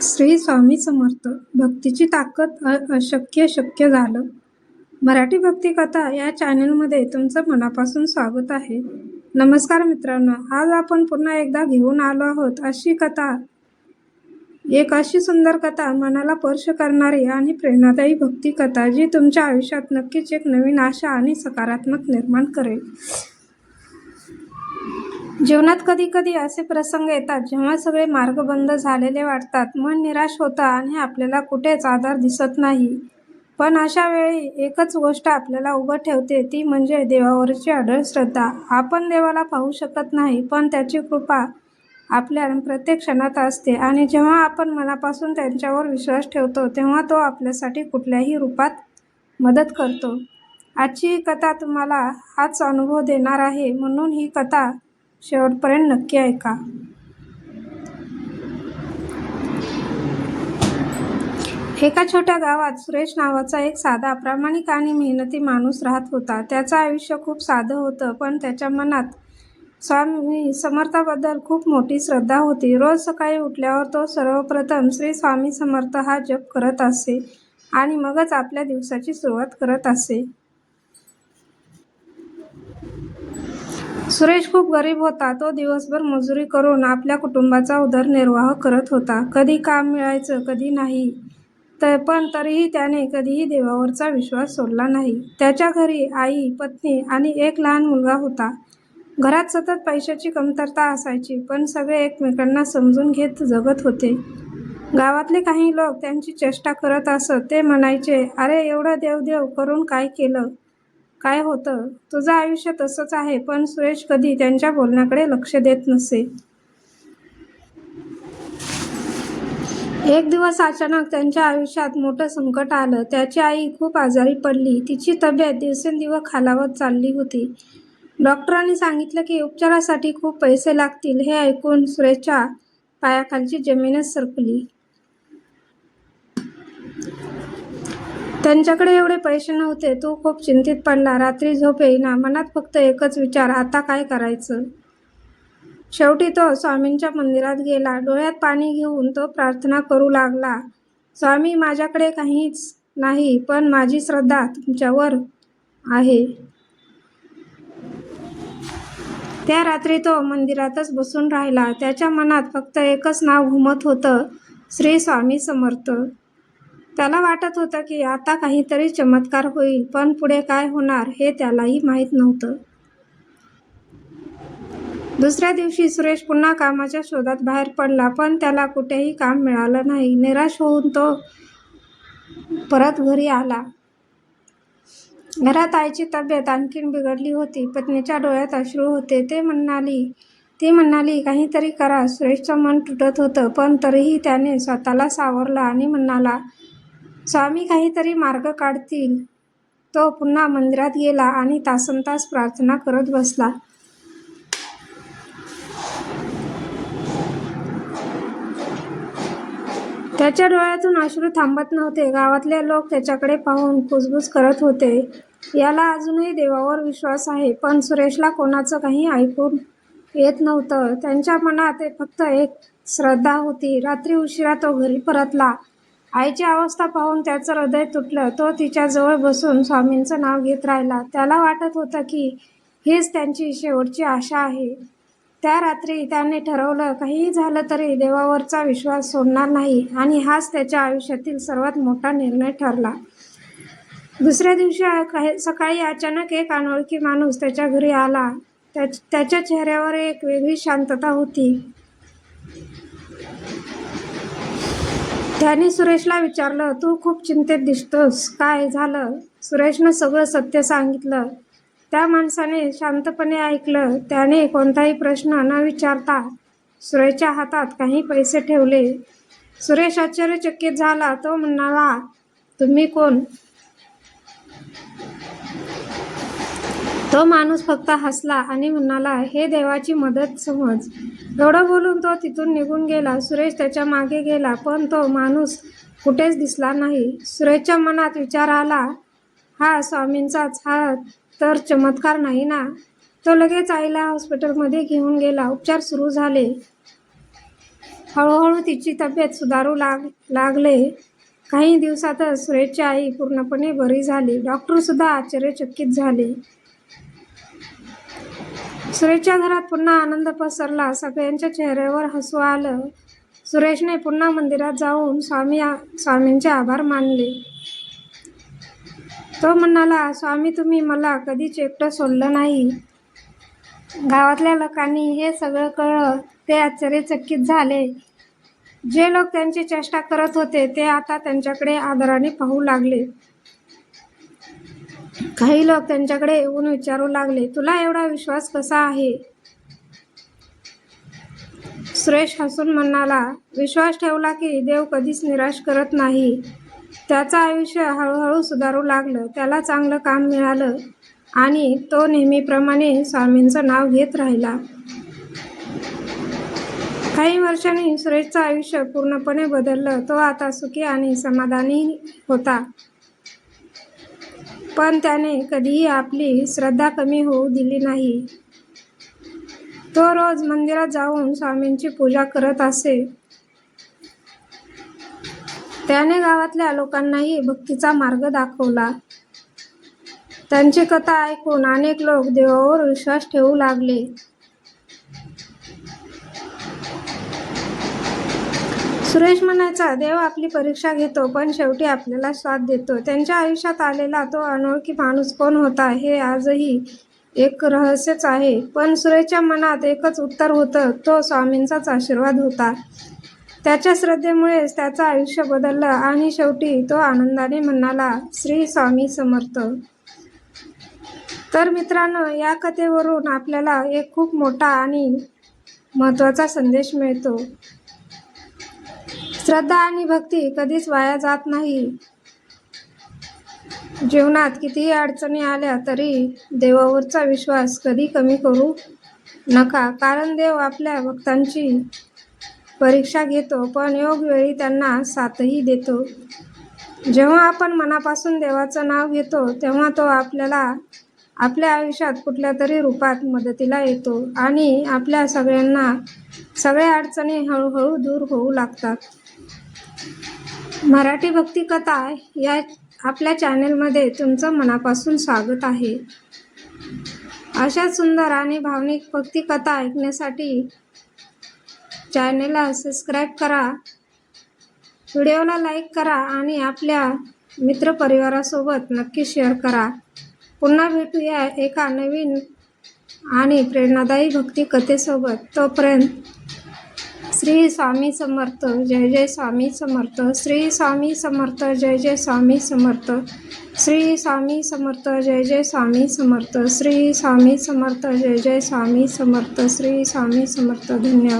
श्री स्वामी समर्थ. भक्तीची ताकद अशक्य शक्य झालं. मराठी भक्ती कथा या चॅनलमध्ये तुमचं मनापासून स्वागत आहे. नमस्कार मित्रांनो, आज आपण पुन्हा एकदा घेऊन आलो आहोत एक अशी सुंदर कथा, मनाला स्पर्श करणारी आणि प्रेरणादायी भक्ती कथा, जी तुमच्या आयुष्यात नक्कीच एक नवीन आशा आणि सकारात्मक निर्माण करेल. जीवनात कधी कधी असे प्रसंग येतात जेव्हा सगळे मार्ग बंद झालेले वाटतात, मन निराश होतं आणि आपल्याला कुठेच आधार दिसत नाही. पण अशा वेळी एकच गोष्ट आपल्याला उभं ठेवते, ती म्हणजे देवावरची अढळ श्रद्धा. आपण देवाला पाहू शकत नाही, पण त्याची कृपा आपल्या प्रत्येक क्षणात असते आणि जेव्हा आपण मनापासून त्यांच्यावर विश्वास ठेवतो, तेव्हा तो आपल्यासाठी कुठल्याही रूपात मदत करतो. आजची ही कथा तुम्हाला हाच अनुभव देणार आहे, म्हणून ही कथा शेवटपर्यंत नक्की ऐका. एका छोट्या गावात सुरेश नावाचा एक साधा, प्रामाणिक आणि मेहनती माणूस राहत होता. त्याचं आयुष्य खूप साधं होतं, पण त्याच्या मनात स्वामी समर्थाबद्दल खूप मोठी श्रद्धा होती. रोज सकाळी उठल्यावर तो सर्वप्रथम श्री स्वामी समर्थ हा जप करत असे आणि मगच आपल्या दिवसाची सुरुवात करत असे. सुरेश खूप गरीब होता. तो दिवसभर मजुरी करून आपल्या कुटुंबाचा उदरनिर्वाह करत होता. कधी काम मिळायचं, कधी नाही. पण तरीही त्याने कधीही देवावरचा विश्वास सोडला नाही. त्याच्या घरी आई, पत्नी आणि एक लहान मुलगा होता. घरात सतत पैशाची कमतरता असायची, पण सगळे एकमेकांना समजून घेत जगत होते. गावातले काही लोक त्यांची चेष्टा करत असत. ते म्हणायचे, "अरे, एवढं देवदेव करून काय होतं? तुझं आयुष्य तसंच आहे." पण सुरेश कधी त्यांच्या बोलण्याकडे लक्ष देत नसे. एक दिवस अचानक त्यांच्या आयुष्यात मोठं संकट आलं. त्याची आई खूप आजारी पडली. तिची तब्येत दिवसेंदिवस खालावत चालली होती. डॉक्टरांनी सांगितलं की उपचारासाठी खूप पैसे लागतील. हे ऐकून सुरेशच्या पायाखालची जमीनच सरकली. त्यांच्याकडे एवढे पैसे नव्हते. तो खूप चिंतित पडला. रात्री झोप येईना. मनात फक्त एकच विचार, आता काय करायचं? शेवटी तो स्वामींच्या मंदिरात गेला. डोळ्यात पाणी घेऊन तो प्रार्थना करू लागला, "स्वामी, माझ्याकडे काहीच नाही, पण माझी श्रद्धा तुमच्यावर आहे." त्या रात्री तो मंदिरातच बसून राहिला. त्याच्या मनात फक्त एकच नाव घुमत होतं, श्री स्वामी समर्थ. त्याला वाटत होतं की आता काहीतरी चमत्कार होईल, पण पुढे काय होणार हे त्यालाही माहीत नव्हतं. दुसऱ्या दिवशी सुरेश पुन्हा कामाच्या शोधात बाहेर पडला, पण त्याला कुठेही काम मिळालं नाही. निराश होऊन तो परत घरी आला. घरात आईची तब्येत आणखीन बिघडली होती. पत्नीच्या डोळ्यात अश्रू होते. ती म्हणाली, "काहीतरी करा." सुरेशचं मन तुटत होतं, पण तरीही त्याने स्वतःला सावरलं आणि म्हणाला, "स्वामी काहीतरी मार्ग काढतील." तो पुन्हा मंदिरात गेला आणि तासनतास प्रार्थना करत बसला. त्याच्या डोळ्यातून अश्रू थांबत नव्हते. गावातले लोक त्याच्याकडे पाहून कुजबुज करत होते, "याला अजूनही देवावर विश्वास आहे." पण सुरेशला कोणाचं काही ऐकून येत नव्हतं. त्यांच्या मनात फक्त एक श्रद्धा होती. रात्री उशिरा तो घरी परतला. आईची अवस्था पाहून त्याचं हृदय तुटलं. तो तिच्याजवळ बसून स्वामींचं नाव घेत राहिला. त्याला वाटत होतं की हीच त्यांची शेवटची आशा आहे. त्या रात्री त्याने ठरवलं, काहीही झालं तरी देवावरचा विश्वास सोडणार नाही, आणि हाच त्याच्या आयुष्यातील सर्वात मोठा निर्णय ठरला. दुसऱ्या दिवशी सकाळी अचानक एक अनोळखी माणूस त्याच्या घरी आला. त्याच्या चेहऱ्यावर एक वेगळी शांतता होती. त्याने सुरेशला विचारलं, "तू खूप चिंतेत दिसतोस. काय झालं?" सुरेशनं सगळं सत्य सांगितलं. त्या माणसाने शांतपणे ऐकलं. त्याने कोणताही प्रश्न न विचारता सुरेशच्या हातात काही पैसे ठेवले. सुरेश आश्चर्यचकित झाला. तो म्हणाला, "तुम्ही कोण?" तो माणूस फक्त हसला आणि म्हणाला, "हे देवाची मदत समज." एवढं बोलून तो तिथून निघून गेला. सुरेश त्याच्या मागे गेला, पण तो माणूस कुठेच दिसला नाही. सुरेशच्या मनात विचार आला, हा स्वामींचाच हा तर चमत्कार नाही ना? तो लगेच आईला हॉस्पिटलमध्ये घेऊन गेला. उपचार सुरू झाले. हळूहळू तिची तब्येत सुधारू लागले. काही दिवसातच सुरेशची आई पूर्णपणे बरी झाली. डॉक्टरसुद्धा आश्चर्यचकित झाले. सुरेशच्या घरात पुन्हा आनंद पसरला. सगळ्यांच्या चेहऱ्यावर हसू आलं. सुरेशने पुन्हा मंदिरात जाऊन स्वामींचे आभार मानले. तो म्हणाला, स्वामी, तुम्ही मला कधीच एकटं सोडलं नाही. गावातल्या लोकांनी हे सगळं कळलं. ते आश्चर्यचकित झाले. जे लोक त्यांची चेष्टा करत होते ते आता त्यांच्याकडे आदराने पाहू लागले. काही लोक त्यांच्याकडे येऊन विचारू लागले, तुला एवढा विश्वास कसा आहे? सुरेश हसून म्हणाला, विश्वास ठेवला की देव कधीच निराश करत नाही. त्याचं आयुष्य हळूहळू सुधारू लागलं. त्याला चांगलं काम मिळालं आणि तो नेहमीप्रमाणे स्वामींचं नाव घेत राहिला. काही वर्षांनी सुरेशचं आयुष्य पूर्णपणे बदललं. तो आता सुखी आणि समाधानी होता. पण त्याने कधीही आपली श्रद्धा कमी होऊ दिली नाही. तो रोज मंदिरात जाऊन स्वामींची पूजा करत असे. त्याने गावातल्या लोकांनाही भक्तीचा मार्ग दाखवला. त्यांची कथा ऐकून अनेक लोक देवावर विश्वास ठेवू लागले. सुरेश म्हणायचा, देव आपली परीक्षा घेतो पण शेवटी आपल्याला साथ देतो. त्यांच्या आयुष्यात आलेला तो अनोळखी माणूस कोण होता हे आजही एक रहस्यच आहे. पण सुरेशच्या मनात एकच उत्तर होतं, तो स्वामींचाच आशीर्वाद होता. त्याच्या श्रद्धेमुळेच त्याचं आयुष्य बदललं आणि शेवटी तो आनंदाने म्हणाला, श्री स्वामी समर्थ. तर मित्रांनो, या कथेवरून आपल्याला एक खूप मोठा आणि महत्त्वाचा संदेश मिळतो. श्रद्धा आणि भक्ती कधीच वाया जात नाही. जीवनात कितीही अडचणी आल्या तरी देवावरचा विश्वास कधी कमी करू नका. कारण देव आपल्या भक्तांची परीक्षा घेतो पण योग्यवेळी त्यांना साथही देतो. जेव्हा आपण मनापासून देवाचं नाव घेतो तेव्हा तो आपल्याला आपल्या आयुष्यात कुठल्या तरी रूपात मदतीला येतो आणि आपल्या सगळ्या अडचणी हळूहळू दूर होऊ लागतात. मराठी भक्ती कथा या आपल्या चॅनेलमध्ये तुमचं मनापासून स्वागत आहे. अशा सुंदर आणि भावनिक भक्ती कथा ऐकण्यासाठी चॅनेलला सबस्क्राईब करा, व्हिडिओला लाईक करा आणि आपल्या मित्रपरिवारासोबत नक्की शेअर करा. पुन्हा भेटूया एका नवीन आणि प्रेरणादायी भक्ती कथेसोबत. तोपर्यंत श्री स्वामी समर्थ. जय जय स्वामी समर्थ. श्री स्वामी समर्थ. जय जय स्वामी समर्थ. श्री स्वामी समर्थ. जय जय स्वामी समर्थ. श्री स्वामी समर्थ. जय जय स्वामी समर्थ. श्री स्वामी समर्थ. धन्यवाद.